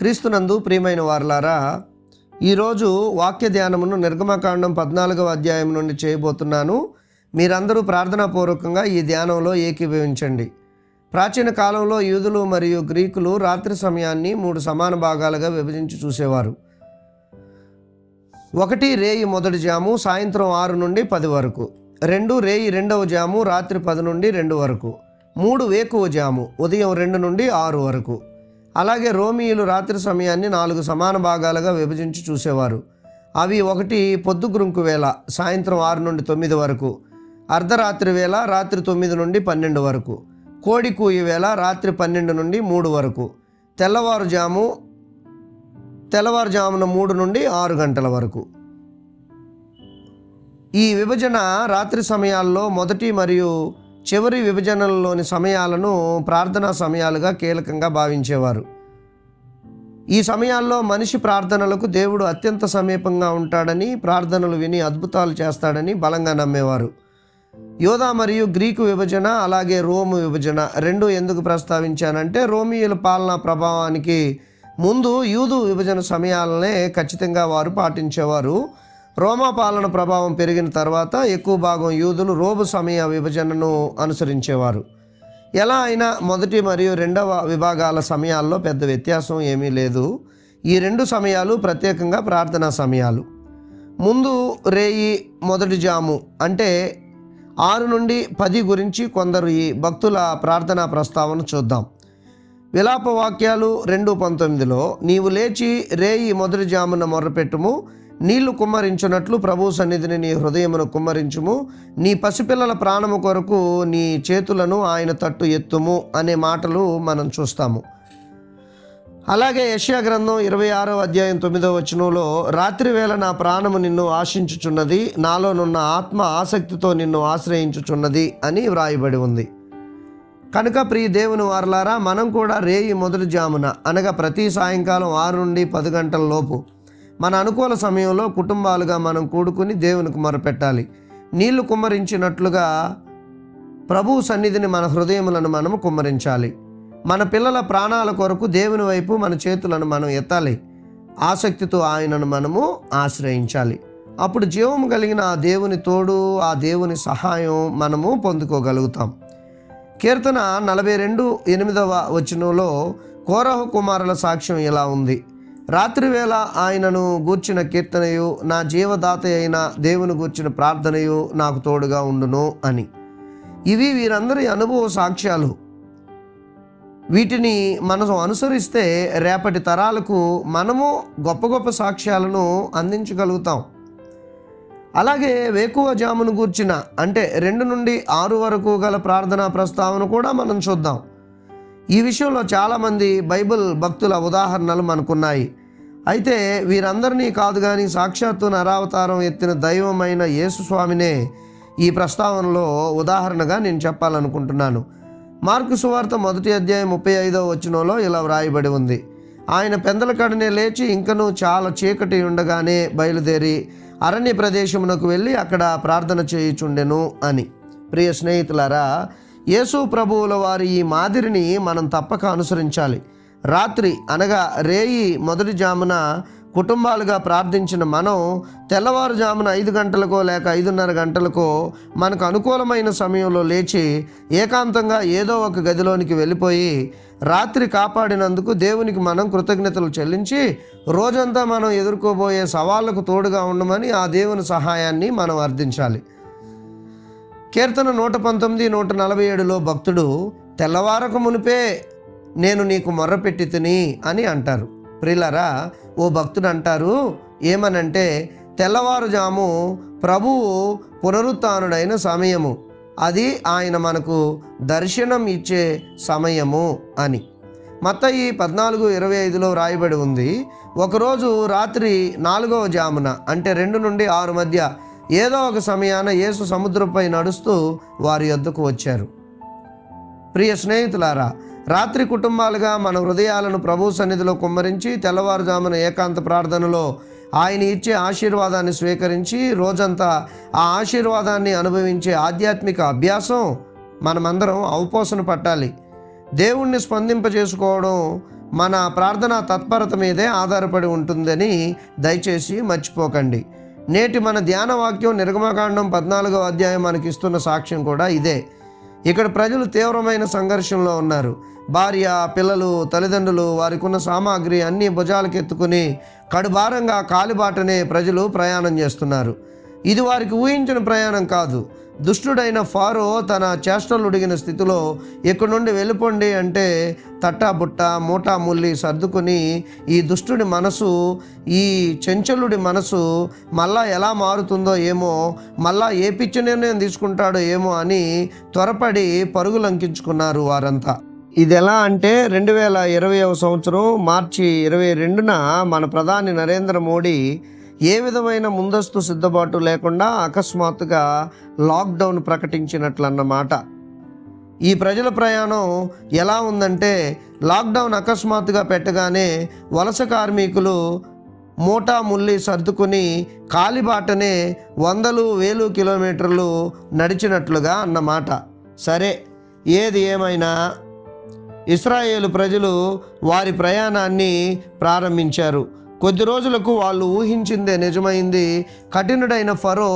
క్రీస్తునందు ప్రియమైన వారలారా, ఈరోజు వాక్య ధ్యానమును నిర్గమకాండం 14వ అధ్యాయం నుండి చేయబోతున్నాను. మీరందరూ ప్రార్థనాపూర్వకంగా ఈ ధ్యానంలో ఏకీభవించండి. ప్రాచీన కాలంలో యూదులు మరియు గ్రీకులు రాత్రి సమయాన్ని 3 సమాన భాగాలుగా విభజించి చూసేవారు. 1 రేయి మొదటి జాము సాయంత్రం 6 నుండి 10 వరకు, 2 రేయి రెండవ జాము రాత్రి 10 నుండి 2 వరకు, 3 వేకువ జాము ఉదయం 2 నుండి 6 వరకు. అలాగే రోమీయులు రాత్రి సమయాన్ని 4 సమాన భాగాలుగా విభజించి చూసేవారు. అవి 1 పొద్దుగురుంకు వేళ సాయంత్రం 6 నుండి 9 వరకు, అర్ధరాత్రి వేళ రాత్రి 9 నుండి 12 వరకు, కోడి కూయి వేళ రాత్రి 12 నుండి 3 వరకు, తెల్లవారుజామున 3 నుండి 6 గంటల వరకు. ఈ విభజన రాత్రి సమయాల్లో మొదటి మరియు చివరి విభజనలలోని సమయాలను ప్రార్థనా సమయాలుగా కీలకంగా భావించేవారు. ఈ సమయాల్లో మనిషి ప్రార్థనలకు దేవుడు అత్యంత సమీపంగా ఉంటాడని, ప్రార్థనలు విని అద్భుతాలు చేస్తాడని బలంగా నమ్మేవారు. యూదా మరియు గ్రీకు విభజన, అలాగే రోము విభజన రెండు ఎందుకు ప్రస్తావించానంటే, రోమియుల పాలనా ప్రభావానికి ముందు యూదు విభజన సమయాలనే ఖచ్చితంగా వారు పాటించేవారు. రోమా పాలన ప్రభావం పెరిగిన తర్వాత ఎక్కువ భాగం యూదులు రోము సమయ విభజనను అనుసరించేవారు. ఎలా అయినా మొదటి మరియు రెండవ విభాగాల సమయాల్లో పెద్ద వ్యత్యాసం ఏమీ లేదు. ఈ 2 సమయాలు ప్రత్యేకంగా ప్రార్థనా సమయాలు. ముందు రేయి మొదటి జాము అంటే 6 నుండి 10 గురించి కొందరు ఈ భక్తుల ప్రార్థనా ప్రస్తావన చూద్దాం. విలాప వాక్యాలు 2:19లో, నీవు లేచి రేయి మొదటి జామున మొర్రపెట్టుము, నీళ్లు కుమ్మరించున్నట్లు ప్రభు సన్నిధిని నీ హృదయమును కుమ్మరించుము, నీ పసిపిల్లల ప్రాణము కొరకు నీ చేతులను ఆయన తట్టు ఎత్తుము అనే మాటలు మనం చూస్తాము. అలాగే యెషయా గ్రంథం 26వ అధ్యాయం 9వ వచనంలో, రాత్రి వేళ నా ప్రాణము నిన్ను ఆశించుచున్నది, నాలోనున్న ఆత్మ ఆసక్తితో నిన్ను ఆశ్రయించుచున్నది అని వ్రాయబడి ఉంది. కనుక ప్రియ దేవుని వారలారా, మనం కూడా రేయి మొదటి జామున అనగా ప్రతి సాయంకాలం 6 నుండి 10 గంటల లోపు మన అనుకూల సమయంలో కుటుంబాలుగా మనం కూడుకుని దేవునికి మొరపెట్టాలి. నీళ్లు కుమ్మరించినట్లుగా ప్రభు సన్నిధిని మన హృదయములను మనము కుమ్మరించాలి. మన పిల్లల ప్రాణాల కొరకు దేవుని వైపు మన చేతులను మనం ఎత్తాలి. ఆసక్తితో ఆయనను మనము ఆశ్రయించాలి. అప్పుడు జీవము కలిగిన ఆ దేవుని తోడు, ఆ దేవుని సహాయం మనము పొందుకోగలుగుతాం. కీర్తన 42:8వ వచనంలో కోరహు కుమారుల సాక్ష్యం ఇలా ఉంది, రాత్రి వేళ ఆయనను గూర్చిన కీర్తనయు, నా జీవదాత అయిన దేవుని గూర్చిన ప్రార్థనయు నాకు తోడుగా ఉండును అని. ఇవి వీరందరి అనుభవ సాక్ష్యాలు. వీటిని మనం అనుసరిస్తే రేపటి తరాలకు మనము గొప్ప గొప్ప సాక్ష్యాలను అందించగలుగుతాం. అలాగే వేకువ జామును గూర్చిన అంటే 2 నుండి 6 వరకు గల ప్రార్థనా ప్రస్తావన కూడా మనం చూద్దాం. ఈ విషయంలో చాలామంది బైబిల్ భక్తుల ఉదాహరణలు మనకున్నాయి. అయితే వీరందరినీ కాదు కానీ సాక్షాత్తు నరావతారం ఎత్తిన దైవమైన యేసు స్వామినే ఈ ప్రస్తావనలో ఉదాహరణగా నేను చెప్పాలనుకుంటున్నాను. మార్కు సువార్త 1వ అధ్యాయం 35వ వచనంలో ఇలా వ్రాయబడి ఉంది, ఆయన పెందల కడనే లేచి ఇంకనూ చాలా చీకటి ఉండగానే బయలుదేరి అరణ్య ప్రదేశమునకు వెళ్ళి అక్కడ ప్రార్థన చేయుచుండెను అని. ప్రియ స్నేహితులారా, యేసు ప్రభువుల వారి ఈ మాదిరిని మనం తప్పక అనుసరించాలి. రాత్రి అనగా రేయి మొదటి జామున కుటుంబాలుగా ప్రార్థించిన మనం తెల్లవారుజామున 5 గంటలకో లేక 5:30 గంటలకో మనకు అనుకూలమైన సమయంలో లేచి ఏకాంతంగా ఏదో ఒక గదిలోనికి వెళ్ళిపోయి రాత్రి కాపాడినందుకు దేవునికి మనం కృతజ్ఞతలు చెల్లించి రోజంతా మనం ఎదుర్కోబోయే సవాళ్లకు తోడుగా ఉండమని ఆ దేవుని సహాయాన్ని మనం అర్థించాలి. కీర్తన 119, 147లో భక్తుడు, తెల్లవారక మునిపే నేను నీకు మొర్రపెట్టి తిని అని అంటారు. ప్రియులారా, ఓ భక్తుడు అంటారు ఏమనంటే, తెల్లవారుజాము ప్రభువు పునరుత్థానుడైన సమయము, అది ఆయన మనకు దర్శనం ఇచ్చే సమయము అని. మత్తయి 14:25లో రాయబడి ఉంది, ఒకరోజు రాత్రి 4వ జామున అంటే 2 నుండి 6 మధ్య ఏదో ఒక సమయాన యేసు సముద్రంపై నడుస్తూ వారి యొద్దకు వచ్చారు. ప్రియ స్నేహితులారా, రాత్రి కుటుంబాలుగా మన హృదయాలను ప్రభు సన్నిధిలో కుమ్మరించి తెల్లవారుజామున ఏకాంత ప్రార్థనలో ఆయన ఇచ్చే ఆశీర్వాదాన్ని స్వీకరించి రోజంతా ఆ ఆశీర్వాదాన్ని అనుభవించే ఆధ్యాత్మిక అభ్యాసం మనమందరం అవపోసన పట్టాలి. దేవుణ్ణి స్పందింపజేసుకోవడం మన ప్రార్థనా తత్పరత మీదే ఆధారపడి ఉంటుందని దయచేసి మర్చిపోకండి. నేటి మన ధ్యాన వాక్యం నిర్గమకాండం 14వ అధ్యాయం మనకి ఇస్తున్న సాక్ష్యం కూడా ఇదే. ఇక్కడ ప్రజలు తీవ్రమైన సంఘర్షణలో ఉన్నారు. భార్య, పిల్లలు, తల్లిదండ్రులు, వారికి ఉన్న సామాగ్రి అన్నీ భుజాలకెత్తుకుని కడుభారంగా కాలిబాటనే ప్రజలు ప్రయాణం చేస్తున్నారు. ఇది వారికి ఊహించిన ప్రయాణం కాదు. దుష్టుడైన ఫారో తన చేష్టలుడిగిన స్థితిలో ఇక్కడి నుండి వెళ్ళిపోండి అంటే తట్టాబుట్ట మూటా ముల్లి సర్దుకుని ఈ దుష్టుడి మనసు, ఈ చెంచలుడి మనసు మళ్ళా ఎలా మారుతుందో ఏమో, మళ్ళా ఏ పిచ్చి నిర్ణయం తీసుకుంటాడో ఏమో అని త్వరపడి పరుగులంకించుకున్నారు వారంతా. ఇది ఎలా అంటే 2020వ సంవత్సరం మార్చి 22న మన ప్రధాని నరేంద్ర మోడీ ఏ విధమైన ముందస్తు సిద్ధపాటు లేకుండా అకస్మాత్తుగా లాక్డౌన్ ప్రకటించినట్లన్నమాట. ఈ ప్రజల ప్రయాణం ఎలా ఉందంటే, లాక్డౌన్ అకస్మాత్తుగా పెట్టగానే వలస కార్మికులు మూటా ముల్లి సర్దుకుని కాలిబాటనే 100,000 కిలోమీటర్లు నడిచినట్లుగా అన్నమాట. సరే, ఏది ఏమైనా ఇశ్రాయేలు ప్రజలు వారి ప్రయాణాన్ని ప్రారంభించారు. కొద్ది రోజులకు వాళ్ళు ఊహించిందే నిజమైంది. కఠినుడైన ఫరో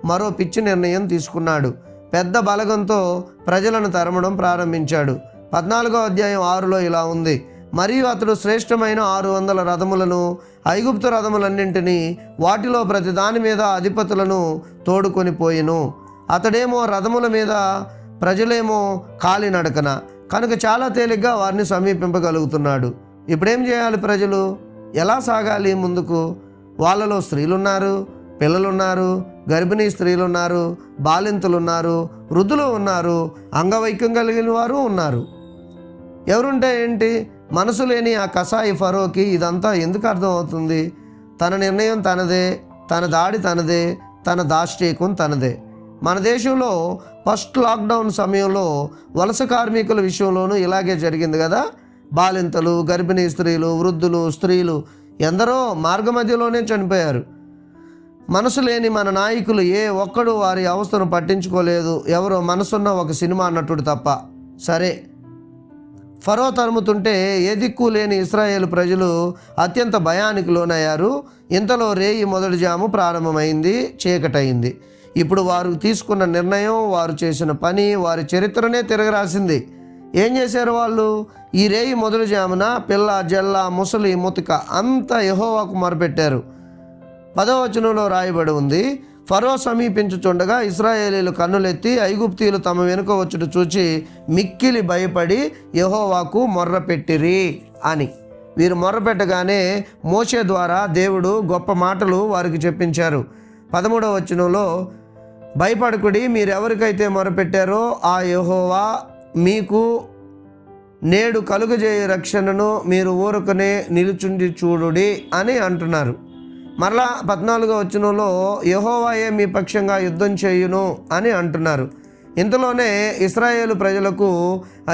మరో పిచ్చి నిర్ణయం తీసుకున్నాడు. పెద్ద బలగంతో ప్రజలను తరమడం ప్రారంభించాడు. 14వ అధ్యాయం 6లో ఇలా ఉంది: మరియు అతడు శ్రేష్టమైన 600 రథములను, ఐగుప్తు రథములన్నింటినీ, వాటిలో ప్రతి దాని మీద అధిపతులను తోడుకొని పోయిను. అతడేమో రథముల మీద, ప్రజలేమో కాలినడకన, కనుక చాలా తేలిగ్గా వారిని సమీపింపగలుగుతున్నాడు. ఇప్పుడేం చేయాలి? ప్రజలు ఎలా సాగాలి ముందుకు? వాళ్ళలో స్త్రీలున్నారు, పిల్లలున్నారు, గర్భిణీ స్త్రీలున్నారు, బాలింతలున్నారు, వృద్ధులు ఉన్నారు, అంగవైక్యం కలిగిన వారు ఉన్నారు. ఎవరుంటే ఏంటి? మనసు లేని ఆ కసాయి ఫరోకి ఇదంతా ఎందుకు అర్థమవుతుంది? తన నిర్ణయం తనదే, తన దాడి తనదే, తన దాష్టీకం తనదే. మన దేశంలో ఫస్ట్ లాక్డౌన్ సమయంలో వలస కార్మికుల విషయంలోనూ ఇలాగే జరిగింది కదా. బాలింతలు, గర్భిణీ స్త్రీలు, వృద్ధులు, స్త్రీలు ఎందరో మార్గమధ్యలోనే చనిపోయారు. మనసు లేని మన నాయకులు ఏ ఒక్కడు వారి అవస్థను పట్టించుకోలేదు, ఎవరో మనసున్న ఒక సినిమా నటుడు తప్ప. సరే, ఫరో తరుముతుంటే ఏ దిక్కు లేని ఇశ్రాయేలు ప్రజలు అత్యంత భయానికి లోనయ్యారు. ఇంతలో రేయి మొదటి జాము ప్రారంభమైంది, చీకటయింది. ఇప్పుడు వారు తీసుకున్న నిర్ణయం, వారు చేసిన పని వారి చరిత్రనే తిరగరాసింది. ఏం చేశారు వాళ్ళు? ఈ రేయి మొదటి జామున పిల్ల, జల్ల, ముసలి, ముతిక అంతా యెహోవాకు మొరపెట్టారు. 10వ వచనంలో రాయబడి ఉంది: ఫరో సమీపించుచుండగా ఇశ్రాయేలీలు కన్నులెత్తి ఐగుప్తీయులు తమ వెనుక వచ్చుట చూచి మిక్కిలి భయపడి యెహోవాకు మొర్రపెట్టిరి అని. వీరు మొర్రపెట్టగానే మోషే ద్వారా దేవుడు గొప్ప మాటలు వారికి చెప్పించారు. 13వ వచనంలో, భయపడకుడి, మీరెవరికైతే మొరపెట్టారో ఆ యెహోవా మీకు నేడు కలుగజేయ రక్షణను మీరు ఊరకనే నిలుచుండి చూడుడి అని అంటున్నారు. మరలా 14వ వచనంలో, యెహోవాయే మీ పక్షంగా యుద్ధం చేయును అని అంటున్నారు. ఇంతలోనే ఇశ్రాయేలు ప్రజలకు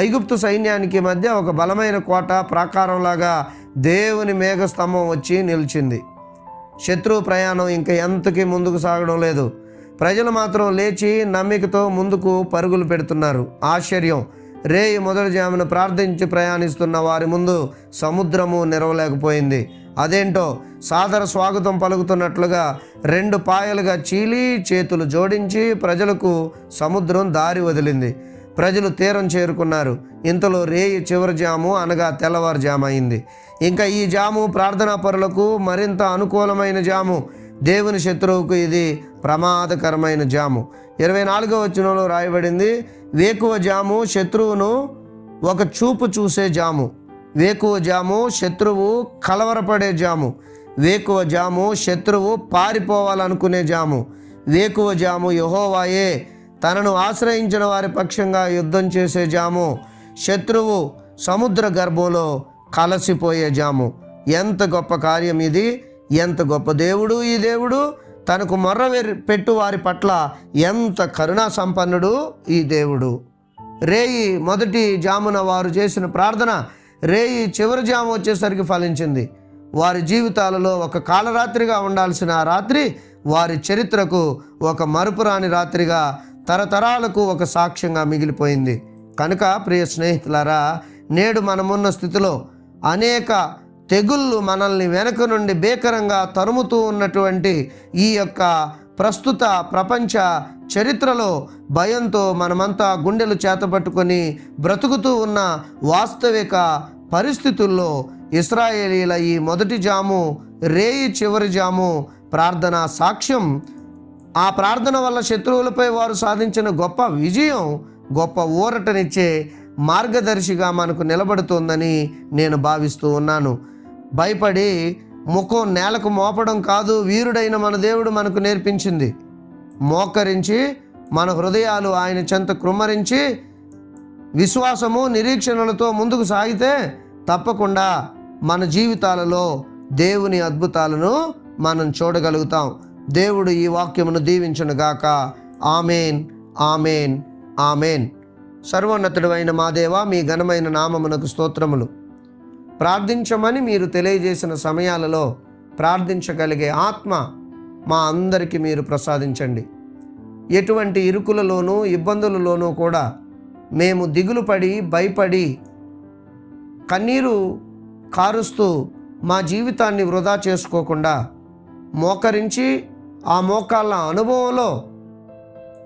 ఐగుప్తు సైన్యానికి మధ్య ఒక బలమైన కోట ప్రాకారంలాగా దేవుని మేఘస్తంభం వచ్చి నిలిచింది. శత్రువు ప్రయాణం ఇంకా ఎంతకీ ముందుకు సాగడం లేదు. ప్రజలు మాత్రం లేచి నమ్మికతో ముందుకు పరుగులు పెడుతున్నారు. ఆశ్చర్యం, రేయి మొదటి జామున ప్రార్థించి ప్రయాణిస్తున్న వారి ముందు సముద్రము నిలవలేకపోయింది. అదేంటో, సాదర స్వాగతం పలుకుతున్నట్లుగా 2 పాయలుగా చీలి చేతులు జోడించి ప్రజలకు సముద్రం దారి వదిలింది. ప్రజలు తీరం చేరుకున్నారు. ఇంతలో రేయి చివరి జాము అనగా తెల్లవారుజాము అయింది. ఇంకా ఈ జాము ప్రార్థనా పరులకు మరింత అనుకూలమైన జాము. దేవుని శత్రువుకు ఇది ప్రమాదకరమైన జాము. 24వ వచనంలో రాయబడింది: వేకువ జాము శత్రువును ఒక చూపు చూసే జాము. వేకువ జాము శత్రువు కలవరపడే జాము. వేకువ జాము శత్రువు పారిపోవాలనుకునే జాము. వేకువ జాము యెహోవాయే తనను ఆశ్రయించిన వారి పక్షంగా యుద్ధం చేసే జాము. శత్రువు సముద్ర గర్భంలో కలసిపోయే జాము. ఎంత గొప్ప కార్యం ఇది! ఎంత గొప్ప దేవుడు ఈ దేవుడు! తనకు మొర్ర పెట్టు వారి పట్ల ఎంత కరుణా సంపన్నుడు ఈ దేవుడు! రేయి మొదటి జామున వారు చేసిన ప్రార్థన రేయి చివరి జాము వచ్చేసరికి ఫలించింది. వారి జీవితాలలో ఒక కాలరాత్రిగా ఉండాల్సిన ఆ రాత్రి వారి చరిత్రకు ఒక మరుపురాని రాత్రిగా, తరతరాలకు ఒక సాక్ష్యంగా మిగిలిపోయింది. కనుక ప్రియ స్నేహితులారా, నేడు మనమున్న స్థితిలో అనేక తెగుళ్ళు మనల్ని వెనక నుండి భీకరంగా తరుముతూ ఉన్నటువంటి ఈ యొక్క ప్రస్తుత ప్రపంచ చరిత్రలో భయంతో మనమంతా గుండెలు చేతపట్టుకొని బ్రతుకుతూ ఉన్న వాస్తవిక పరిస్థితుల్లో ఇశ్రాయేలీల ఈ మొదటి జాము, రేయి చివరి జాము ప్రార్థన సాక్ష్యం, ఆ ప్రార్థన వల్ల శత్రువులపై వారు సాధించిన గొప్ప విజయం, గొప్ప ఊరటనిచ్చే మార్గదర్శిగా మనకు నిలబడుతోందని నేను భావిస్తూ ఉన్నాను. భయపడి ముఖం నేలకు మోపడం కాదు వీరుడైన మన దేవుడు మనకు నేర్పించింది. మోకరించి మన హృదయాలు ఆయన చెంత కృమ్మరించి విశ్వాసము, నిరీక్షణలతో ముందుకు సాగితే తప్పకుండా మన జీవితాలలో దేవుని అద్భుతాలను మనం చూడగలుగుతాం. దేవుడు ఈ వాక్యమును దీవించునుగాక. Amen, amen, amen. సర్వోన్నతుడు అయిన మా దేవా, మీ ఘనమైన నామమునకు స్తోత్రములు. ప్రార్థించమని మీరు తెలియజేసిన సమయాలలో ప్రార్థించగలిగే ఆత్మ మా అందరికీ మీరు ప్రసాదించండి. ఎటువంటి ఇరుకులలోనూ ఇబ్బందులలోనూ కూడా మేము దిగులు పడి భయపడి కన్నీరు కారుస్తూ మా జీవితాన్ని వృధా చేసుకోకుండా మోకరించి ఆ మోకాళ్ళ అనుభవంలో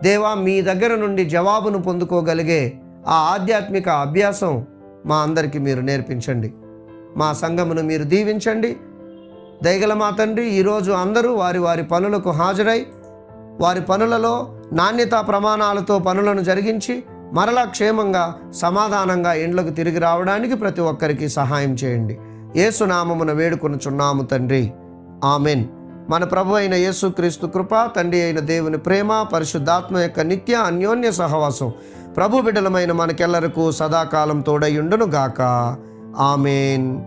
దేవా మీ దగ్గర నుండి జవాబును పొందుకోగలిగే ఆ ఆధ్యాత్మిక అభ్యాసం మా అందరికీ మీరు నేర్పించండి. మా సంఘమును మీరు దీవించండి. దయగల మా తండ్రి, ఈరోజు అందరూ వారి వారి పనులకు హాజరై వారి పనులలో నాణ్యతా ప్రమాణాలతో పనులను జరిగించి మరలా క్షేమంగా సమాధానంగా ఇండ్లకు తిరిగి రావడానికి ప్రతి ఒక్కరికి సహాయం చేయండి. యేసు నామమున వేడుకొనుచున్నాము తండ్రి. ఆమెన్. మన ప్రభు అయిన యేసుక్రీస్తు కృప, తండ్రి అయిన దేవుని ప్రేమ, పరిశుద్ధాత్మ యొక్క నిత్య అన్యోన్య సహవాసం ప్రభు బిడ్డలమైన మనకెల్లరకు సదాకాలం తోడయుండును గాక. ఆమెన్.